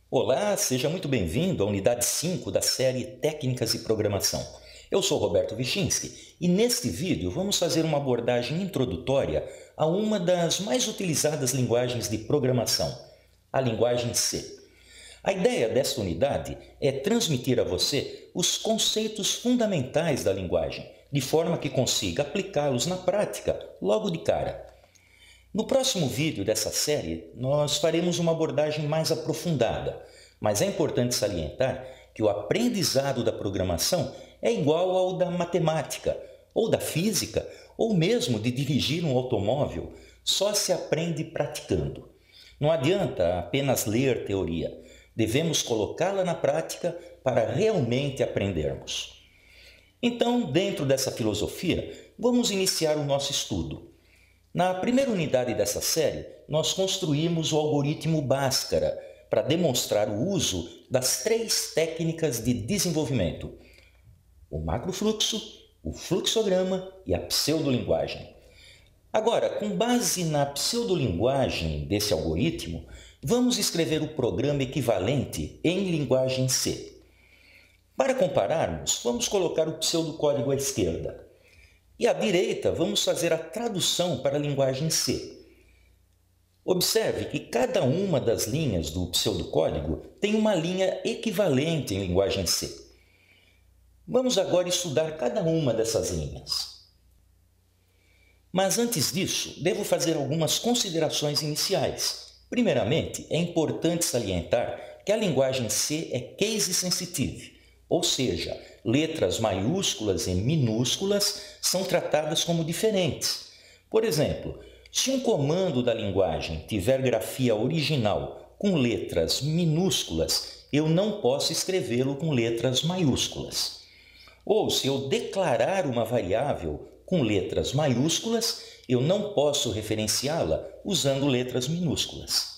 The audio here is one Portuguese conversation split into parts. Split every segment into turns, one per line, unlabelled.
Olá, seja muito bem-vindo à unidade 5 da série Técnicas e Programação. Eu sou Roberto Vichinski e neste vídeo vamos fazer uma abordagem introdutória a uma das mais utilizadas linguagens de programação, a linguagem C. A ideia desta unidade é transmitir a você os conceitos fundamentais da linguagem, de forma que consiga aplicá-los na prática logo de cara. No próximo vídeo dessa série, nós faremos uma abordagem mais aprofundada, mas é importante salientar que o aprendizado da programação é igual ao da matemática, ou da física, ou mesmo de dirigir um automóvel, só se aprende praticando. Não adianta apenas ler teoria, devemos colocá-la na prática para realmente aprendermos. Então, dentro dessa filosofia, vamos iniciar o nosso estudo. Na primeira unidade dessa série, nós construímos o algoritmo Bhaskara para demonstrar o uso das três técnicas de desenvolvimento: o macrofluxo, o fluxograma e a pseudolinguagem. Agora, com base na pseudolinguagem desse algoritmo, vamos escrever o programa equivalente em linguagem C. Para compararmos, vamos colocar o pseudocódigo à esquerda. E à direita, vamos fazer a tradução para a linguagem C. Observe que cada uma das linhas do pseudocódigo tem uma linha equivalente em linguagem C. Vamos agora estudar cada uma dessas linhas. Mas antes disso, devo fazer algumas considerações iniciais. Primeiramente, é importante salientar que a linguagem C é case sensitive, ou seja, letras maiúsculas e minúsculas são tratadas como diferentes. Por exemplo, se um comando da linguagem tiver grafia original com letras minúsculas, eu não posso escrevê-lo com letras maiúsculas. Ou se eu declarar uma variável com letras maiúsculas, eu não posso referenciá-la usando letras minúsculas.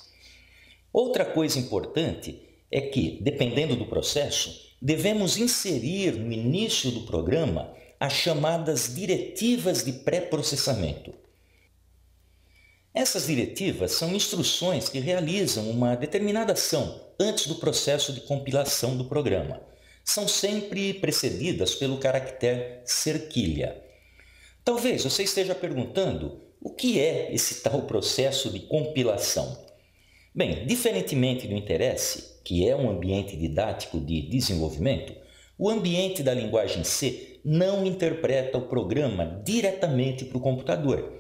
Outra coisa importante é que, dependendo do processo, devemos inserir no início do programa as chamadas diretivas de pré-processamento. Essas diretivas são instruções que realizam uma determinada ação antes do processo de compilação do programa. São sempre precedidas pelo caractere cerquilha. Talvez você esteja perguntando o que é esse tal processo de compilação. Bem, diferentemente do interesse, que é um ambiente didático de desenvolvimento, o ambiente da linguagem C não interpreta o programa diretamente para o computador.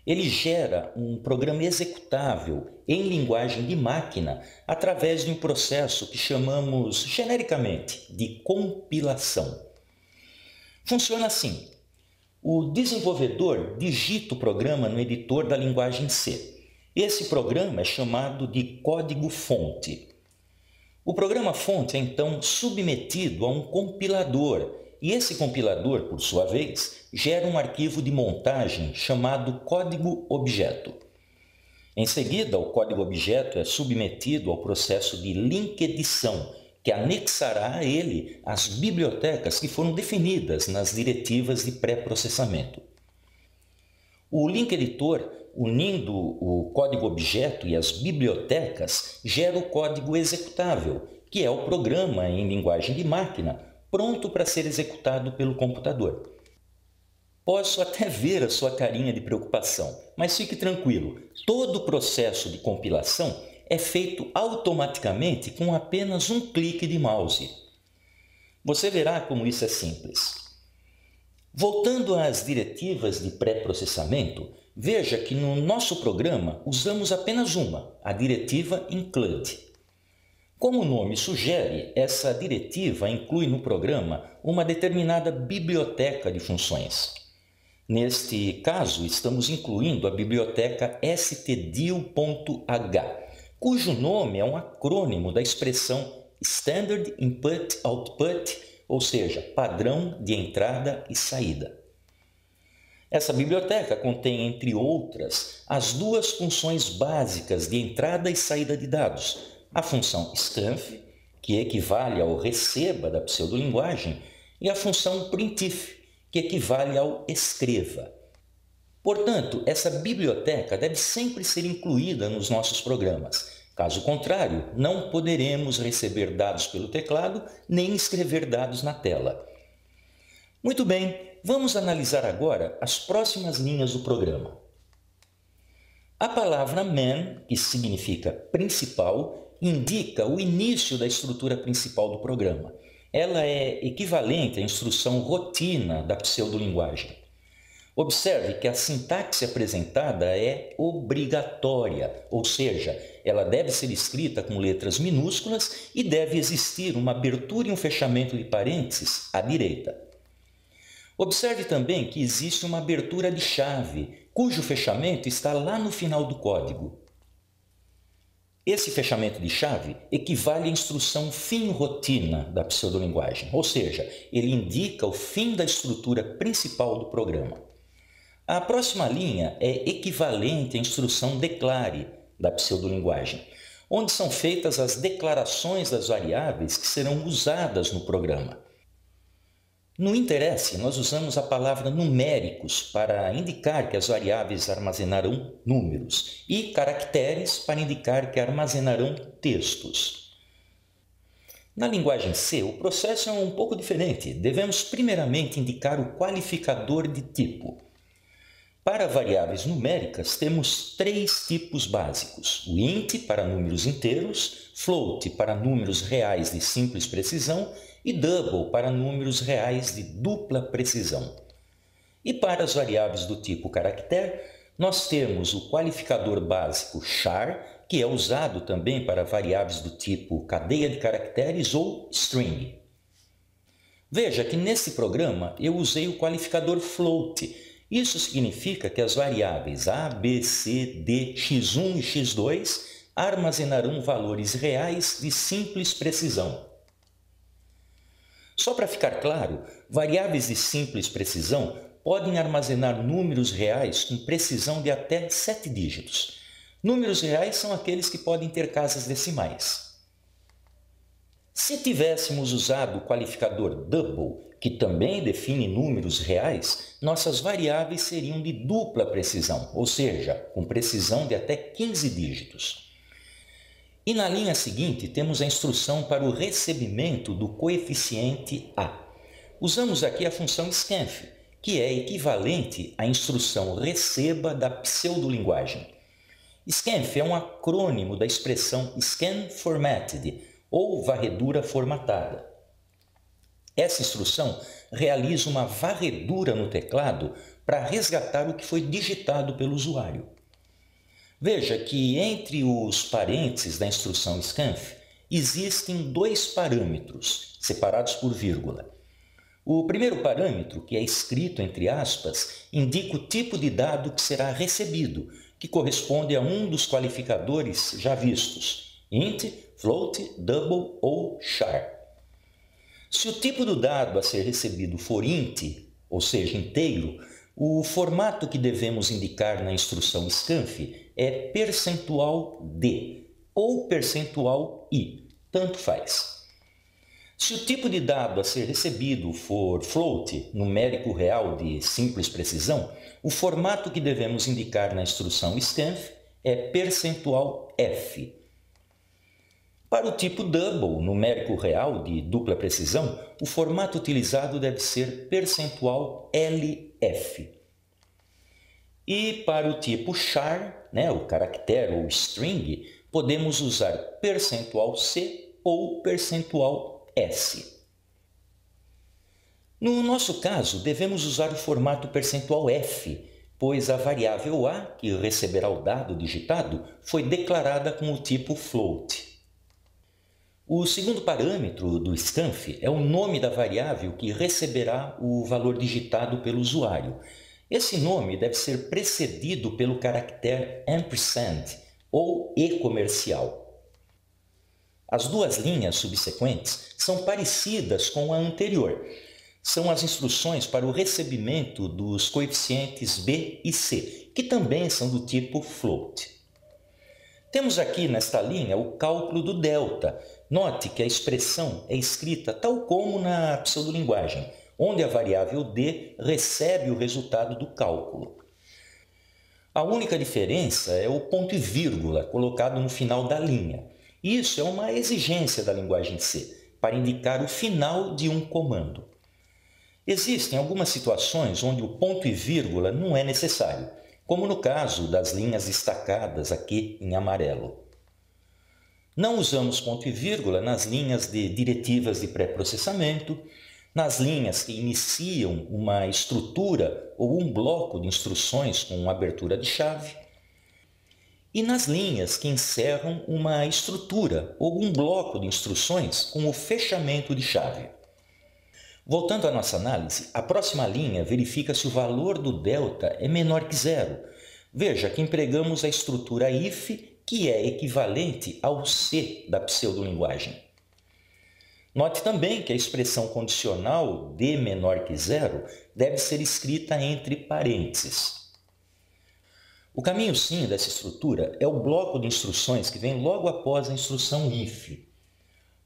Ele gera um programa executável em linguagem de máquina através de um processo que chamamos genericamente de compilação. Funciona assim: o desenvolvedor digita o programa no editor da linguagem C. Esse programa é chamado de código-fonte. O programa-fonte é então submetido a um compilador, e esse compilador, por sua vez, gera um arquivo de montagem chamado código-objeto. Em seguida, o código-objeto é submetido ao processo de linkedição, que anexará a ele as bibliotecas que foram definidas nas diretivas de pré-processamento. O link editor, unindo o código-objeto e as bibliotecas, gera o código executável, que é o programa em linguagem de máquina, pronto para ser executado pelo computador. Posso até ver a sua carinha de preocupação, mas fique tranquilo, todo o processo de compilação é feito automaticamente com apenas um clique de mouse. Você verá como isso é simples. Voltando às diretivas de pré-processamento, veja que no nosso programa usamos apenas uma, a diretiva include. Como o nome sugere, essa diretiva inclui no programa uma determinada biblioteca de funções. Neste caso, estamos incluindo a biblioteca stdio.h, cujo nome é um acrônimo da expressão Standard Input Output, ou seja, padrão de entrada e saída. Essa biblioteca contém, entre outras, as duas funções básicas de entrada e saída de dados, a função scanf, que equivale ao receba da pseudolinguagem, e a função printf, que equivale ao escreva. Portanto, essa biblioteca deve sempre ser incluída nos nossos programas. Caso contrário, não poderemos receber dados pelo teclado nem escrever dados na tela. Muito bem, vamos analisar agora as próximas linhas do programa. A palavra man, que significa principal, indica o início da estrutura principal do programa. Ela é equivalente à instrução rotina da pseudolinguagem. Observe que a sintaxe apresentada é obrigatória, ou seja, ela deve ser escrita com letras minúsculas e deve existir uma abertura e um fechamento de parênteses à direita. Observe também que existe uma abertura de chave, cujo fechamento está lá no final do código. Esse fechamento de chave equivale à instrução fim rotina da pseudolinguagem, ou seja, ele indica o fim da estrutura principal do programa. A próxima linha é equivalente à instrução declare da pseudolinguagem, onde são feitas as declarações das variáveis que serão usadas no programa. No interesse, nós usamos a palavra numéricos para indicar que as variáveis armazenarão números e caracteres para indicar que armazenarão textos. Na linguagem C, o processo é um pouco diferente. Devemos primeiramente indicar o qualificador de tipo. Para variáveis numéricas, temos três tipos básicos: o int para números inteiros, float para números reais de simples precisão e double para números reais de dupla precisão. E para as variáveis do tipo caractere, nós temos o qualificador básico char, que é usado também para variáveis do tipo cadeia de caracteres ou string. Veja que nesse programa eu usei o qualificador float. Isso significa que as variáveis a, b, c, d, x1 e x2 armazenarão valores reais de simples precisão. Só para ficar claro, variáveis de simples precisão podem armazenar números reais com precisão de até 7 dígitos. Números reais são aqueles que podem ter casas decimais. Se tivéssemos usado o qualificador double, que também define números reais, nossas variáveis seriam de dupla precisão, ou seja, com precisão de até 15 dígitos. E na linha seguinte temos a instrução para o recebimento do coeficiente a. Usamos aqui a função scanf, que é equivalente à instrução receba da pseudolinguagem. Scanf é um acrônimo da expressão scan formatted, ou varredura formatada. Essa instrução realiza uma varredura no teclado para resgatar o que foi digitado pelo usuário. Veja que entre os parênteses da instrução scanf existem dois parâmetros, separados por vírgula. O primeiro parâmetro, que é escrito entre aspas, indica o tipo de dado que será recebido, que corresponde a um dos qualificadores já vistos, int, float, double ou char. Se o tipo do dado a ser recebido for int, ou seja, inteiro, o formato que devemos indicar na instrução scanf é %d ou %i, tanto faz. Se o tipo de dado a ser recebido for float, numérico real de simples precisão, o formato que devemos indicar na instrução scanf é %f. Para o tipo double, numérico real de dupla precisão, o formato utilizado deve ser %lf. E para o tipo char, o caractere ou string, podemos usar %c ou %s. No nosso caso, devemos usar o formato %f, pois a variável a, que receberá o dado digitado, foi declarada com o tipo float. O segundo parâmetro do scanf é o nome da variável que receberá o valor digitado pelo usuário. Esse nome deve ser precedido pelo caractere ampersand ou e comercial. As duas linhas subsequentes são parecidas com a anterior. São as instruções para o recebimento dos coeficientes b e c, que também são do tipo float. Temos aqui nesta linha o cálculo do delta. Note que a expressão é escrita tal como na pseudolinguagem, onde a variável d recebe o resultado do cálculo. A única diferença é o ponto e vírgula colocado no final da linha. Isso é uma exigência da linguagem C, para indicar o final de um comando. Existem algumas situações onde o ponto e vírgula não é necessário, como no caso das linhas destacadas aqui em amarelo. Não usamos ponto e vírgula nas linhas de diretivas de pré-processamento, nas linhas que iniciam uma estrutura ou um bloco de instruções com abertura de chave, e nas linhas que encerram uma estrutura ou um bloco de instruções com o fechamento de chave. Voltando à nossa análise, a próxima linha verifica se o valor do delta é menor que zero. Veja que empregamos a estrutura if, que é equivalente ao C da pseudolinguagem. Note também que a expressão condicional d menor que zero deve ser escrita entre parênteses. O caminho sim dessa estrutura é o bloco de instruções que vem logo após a instrução if.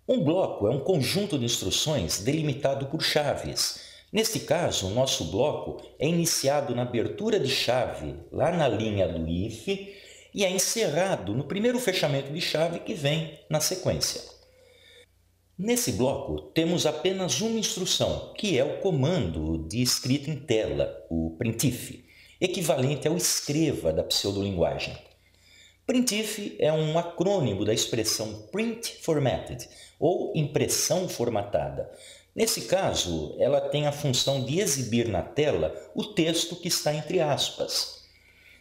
Um bloco é um conjunto de instruções delimitado por chaves. Neste caso, o nosso bloco é iniciado na abertura de chave, lá na linha do if, e é encerrado no primeiro fechamento de chave que vem na sequência. Nesse bloco, temos apenas uma instrução, que é o comando de escrita em tela, o printf, equivalente ao escreva da pseudolinguagem. Printf é um acrônimo da expressão print formatted, ou impressão formatada. Nesse caso, ela tem a função de exibir na tela o texto que está entre aspas.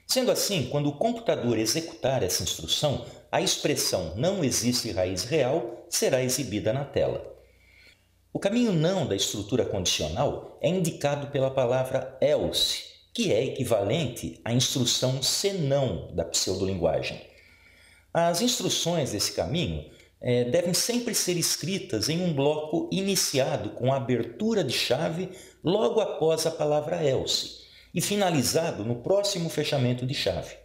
Sendo assim, quando o computador executar essa instrução, a expressão não existe raiz real será exibida na tela. O caminho não da estrutura condicional é indicado pela palavra else, que é equivalente à instrução senão da pseudolinguagem. As instruções desse caminho devem sempre ser escritas em um bloco iniciado com a abertura de chave logo após a palavra else e finalizado no próximo fechamento de chave.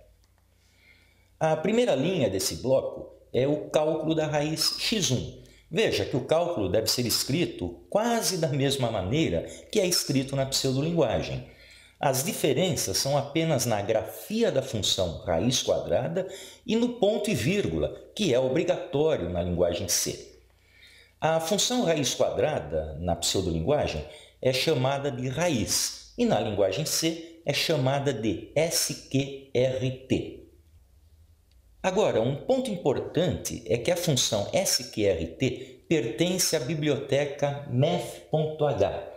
A primeira linha desse bloco é o cálculo da raiz x1. Veja que o cálculo deve ser escrito quase da mesma maneira que é escrito na pseudolinguagem. As diferenças são apenas na grafia da função raiz quadrada e no ponto e vírgula, que é obrigatório na linguagem C. A função raiz quadrada, na pseudolinguagem, é chamada de raiz e na linguagem C é chamada de sqrt. Agora, um ponto importante é que a função sqrt pertence à biblioteca math.h,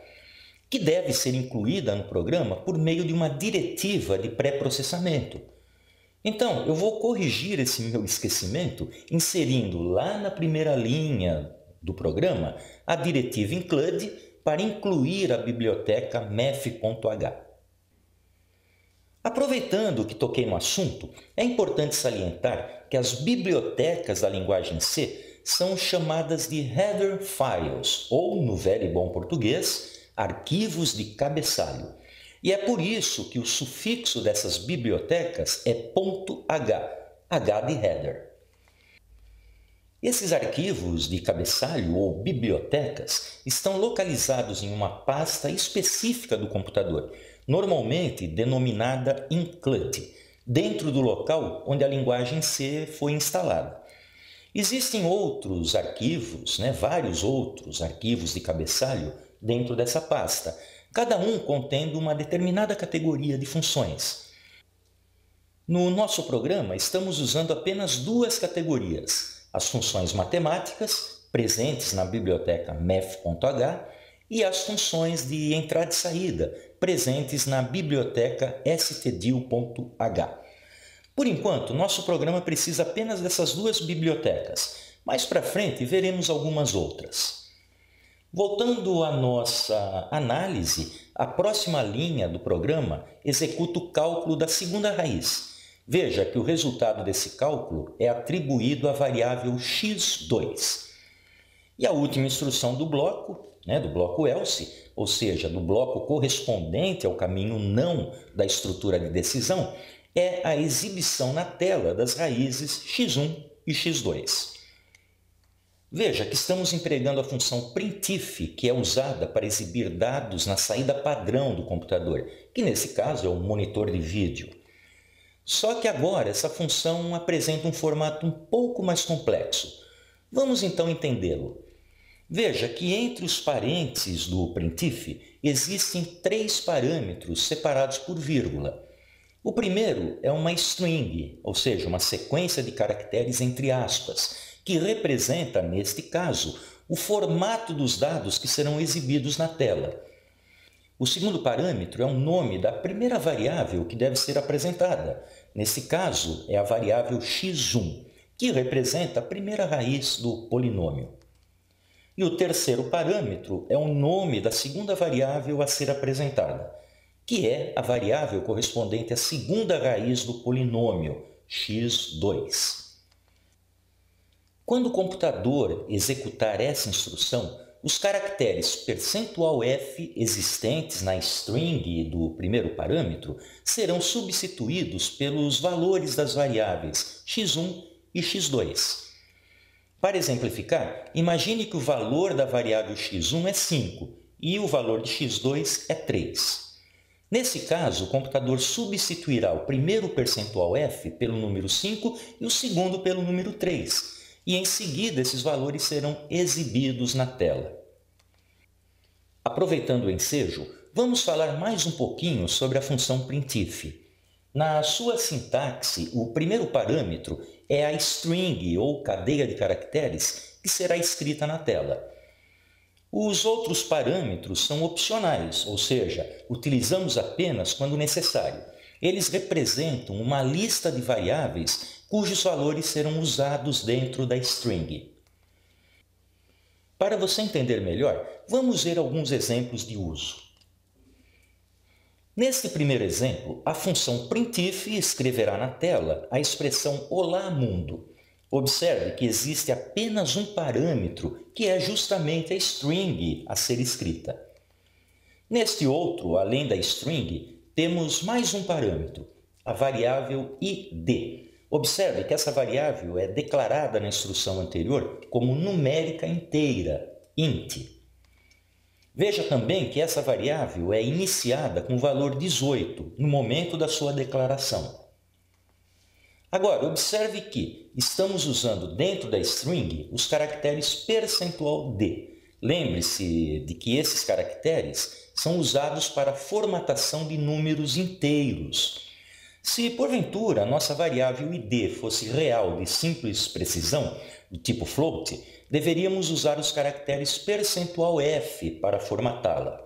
que deve ser incluída no programa por meio de uma diretiva de pré-processamento. Então, eu vou corrigir esse meu esquecimento inserindo lá na primeira linha do programa a diretiva include para incluir a biblioteca math.h. Aproveitando que toquei no assunto, é importante salientar que as bibliotecas da linguagem C são chamadas de header files, ou, no velho e bom português, arquivos de cabeçalho. E é por isso que o sufixo dessas bibliotecas é .h, h de header. Esses arquivos de cabeçalho ou bibliotecas estão localizados em uma pasta específica do computador, normalmente denominada include, dentro do local onde a linguagem C foi instalada. Existem outros arquivos, vários outros arquivos de cabeçalho dentro dessa pasta, cada um contendo uma determinada categoria de funções. No nosso programa, estamos usando apenas duas categorias, as funções matemáticas, presentes na biblioteca math.h, e as funções de entrada e saída, presentes na biblioteca stdio.h. Por enquanto, nosso programa precisa apenas dessas duas bibliotecas. Mais para frente, veremos algumas outras. Voltando à nossa análise, a próxima linha do programa executa o cálculo da segunda raiz. Veja que o resultado desse cálculo é atribuído à variável x2. E a última instrução do bloco else, ou seja, do bloco correspondente ao caminho não da estrutura de decisão, é a exibição na tela das raízes x1 e x2. Veja que estamos empregando a função printf, que é usada para exibir dados na saída padrão do computador, que nesse caso é o monitor de vídeo. Só que agora essa função apresenta um formato um pouco mais complexo. Vamos então entendê-lo. Veja que entre os parênteses do printf existem 3 parâmetros separados por vírgula. O primeiro é uma string, ou seja, uma sequência de caracteres entre aspas, que representa, neste caso, o formato dos dados que serão exibidos na tela. O segundo parâmetro é o nome da primeira variável que deve ser apresentada. Nesse caso, é a variável x1, que representa a primeira raiz do polinômio. E o terceiro parâmetro é o nome da segunda variável a ser apresentada, que é a variável correspondente à segunda raiz do polinômio, x2. Quando o computador executar essa instrução, os caracteres %f existentes na string do primeiro parâmetro serão substituídos pelos valores das variáveis x1 e x2. Para exemplificar, imagine que o valor da variável x1 é 5 e o valor de x2 é 3. Nesse caso, o computador substituirá o primeiro %f pelo número 5 e o segundo pelo número 3, e em seguida esses valores serão exibidos na tela. Aproveitando o ensejo, vamos falar mais um pouquinho sobre a função printf. Na sua sintaxe, o primeiro parâmetro é a string ou cadeia de caracteres que será escrita na tela. Os outros parâmetros são opcionais, ou seja, utilizamos apenas quando necessário. Eles representam uma lista de variáveis cujos valores serão usados dentro da string. Para você entender melhor, vamos ver alguns exemplos de uso. Neste primeiro exemplo, a função printf escreverá na tela a expressão Olá mundo. Observe que existe apenas um parâmetro, que é justamente a string a ser escrita. Neste outro, além da string, temos mais um parâmetro, a variável id. Observe que essa variável é declarada na instrução anterior como numérica inteira, int. Veja também que essa variável é iniciada com o valor 18 no momento da sua declaração. Agora, observe que estamos usando dentro da string os caracteres %d. Lembre-se de que esses caracteres são usados para a formatação de números inteiros. Se, porventura, a nossa variável id fosse real de simples precisão, do tipo float, deveríamos usar os caracteres %f para formatá-la.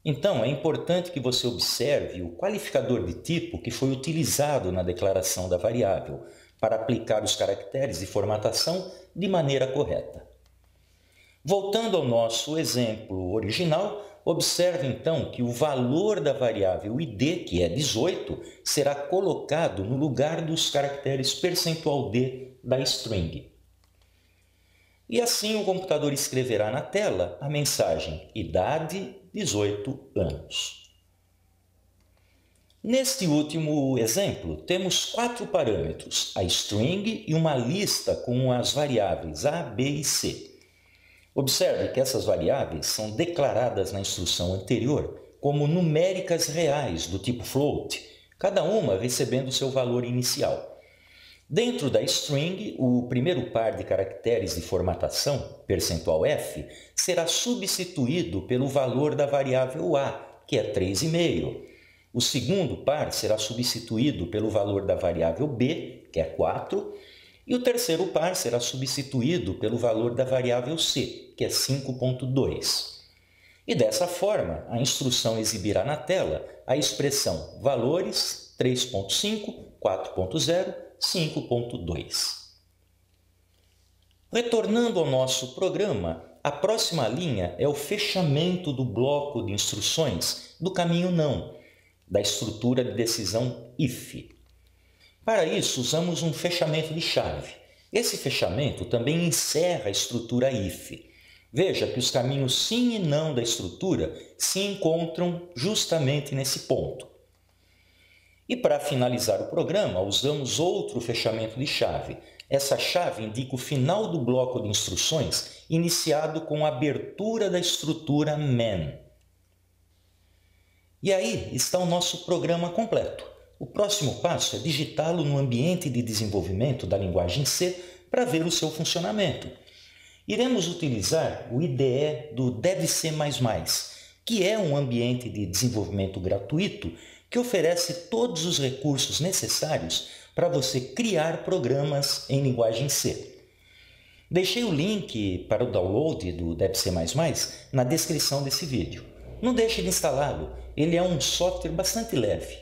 Então, é importante que você observe o qualificador de tipo que foi utilizado na declaração da variável para aplicar os caracteres de formatação de maneira correta. Voltando ao nosso exemplo original, observe então que o valor da variável id, que é 18, será colocado no lugar dos caracteres %d da string. E assim o computador escreverá na tela a mensagem idade 18 anos. Neste último exemplo, temos 4 parâmetros, a string e uma lista com as variáveis a, b e c. Observe que essas variáveis são declaradas na instrução anterior como numéricas reais do tipo float, cada uma recebendo seu valor inicial. Dentro da string, o primeiro par de caracteres de formatação, %f, será substituído pelo valor da variável a, que é 3,5. O segundo par será substituído pelo valor da variável b, que é 4. E o terceiro par será substituído pelo valor da variável c, que é 5,2. E dessa forma, a instrução exibirá na tela a expressão valores 3,5, 4,0, 5,2. Retornando ao nosso programa, a próxima linha é o fechamento do bloco de instruções do caminho não, da estrutura de decisão if. Para isso, usamos um fechamento de chave. Esse fechamento também encerra a estrutura if. Veja que os caminhos sim e não da estrutura se encontram justamente nesse ponto. E para finalizar o programa, usamos outro fechamento de chave. Essa chave indica o final do bloco de instruções iniciado com a abertura da estrutura main. E aí está o nosso programa completo. o próximo passo é digitá-lo no ambiente de desenvolvimento da linguagem C para ver o seu funcionamento. Iremos utilizar o IDE do DevC++, que é um ambiente de desenvolvimento gratuito que oferece todos os recursos necessários para você criar programas em linguagem C. Deixei o link para o download do DevC++ na descrição desse vídeo. Não deixe de instalá-lo, ele é um software bastante leve.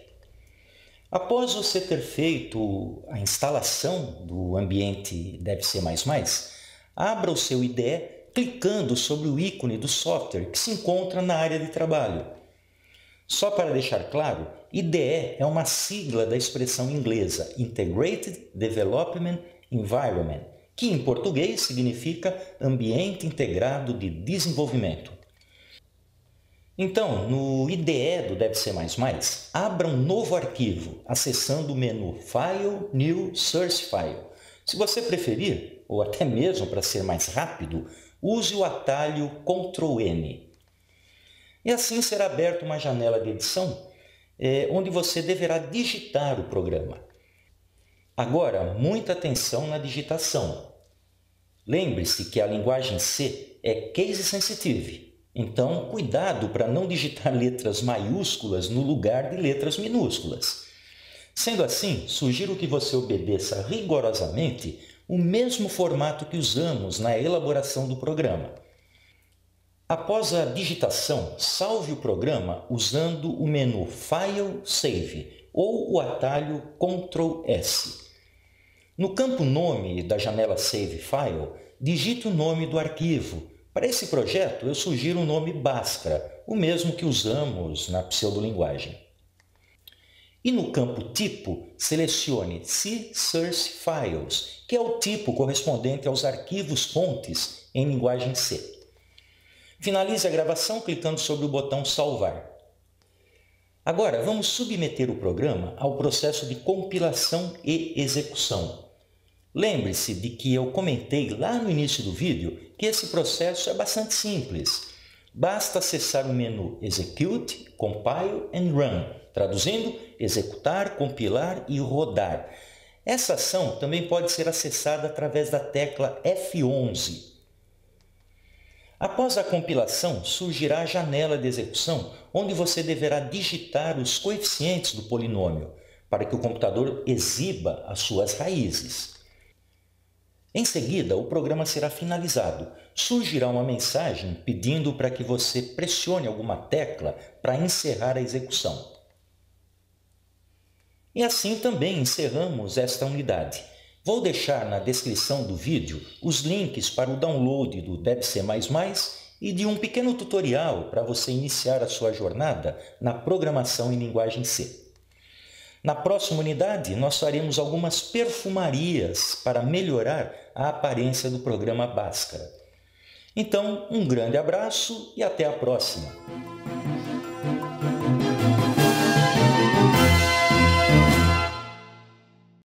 Após você ter feito a instalação do ambiente DevC++, abra o seu IDE clicando sobre o ícone do software que se encontra na área de trabalho. Só para deixar claro, IDE é uma sigla da expressão inglesa Integrated Development Environment, que em português significa Ambiente Integrado de Desenvolvimento. Então, no IDE do DevC++, abra um novo arquivo, acessando o menu File, New, Source File. Se você preferir, ou até mesmo para ser mais rápido, use o atalho Ctrl+N. E assim será aberta uma janela de edição, onde você deverá digitar o programa. Agora, muita atenção na digitação. Lembre-se que a linguagem C é case sensitive, então cuidado para não digitar letras maiúsculas no lugar de letras minúsculas. Sendo assim, sugiro que você obedeça rigorosamente o mesmo formato que usamos na elaboração do programa. Após a digitação, salve o programa usando o menu File Save ou o atalho Ctrl+S. No campo Nome da janela Save File, digite o nome do arquivo. Para esse projeto, eu sugiro o nome Bhaskara, o mesmo que usamos na pseudolinguagem. E no campo Tipo, selecione C Source Files, que é o tipo correspondente aos arquivos fontes em linguagem C. Finalize a gravação clicando sobre o botão Salvar. Agora, vamos submeter o programa ao processo de compilação e execução. Lembre-se de que eu comentei lá no início do vídeo que esse processo é bastante simples. Basta acessar o menu Execute, Compile and Run, traduzindo, executar, compilar e rodar. Essa ação também pode ser acessada através da tecla F11. Após a compilação, surgirá a janela de execução, onde você deverá digitar os coeficientes do polinômio, para que o computador exiba as suas raízes. Em seguida, o programa será finalizado. Surgirá uma mensagem pedindo para que você pressione alguma tecla para encerrar a execução. E assim também encerramos esta unidade. Vou deixar na descrição do vídeo os links para o download do DevC++ e de um pequeno tutorial para você iniciar a sua jornada na programação em linguagem C. Na próxima unidade, nós faremos algumas perfumarias para melhorar a aparência do programa Bhaskara. Então, um grande abraço e até a próxima!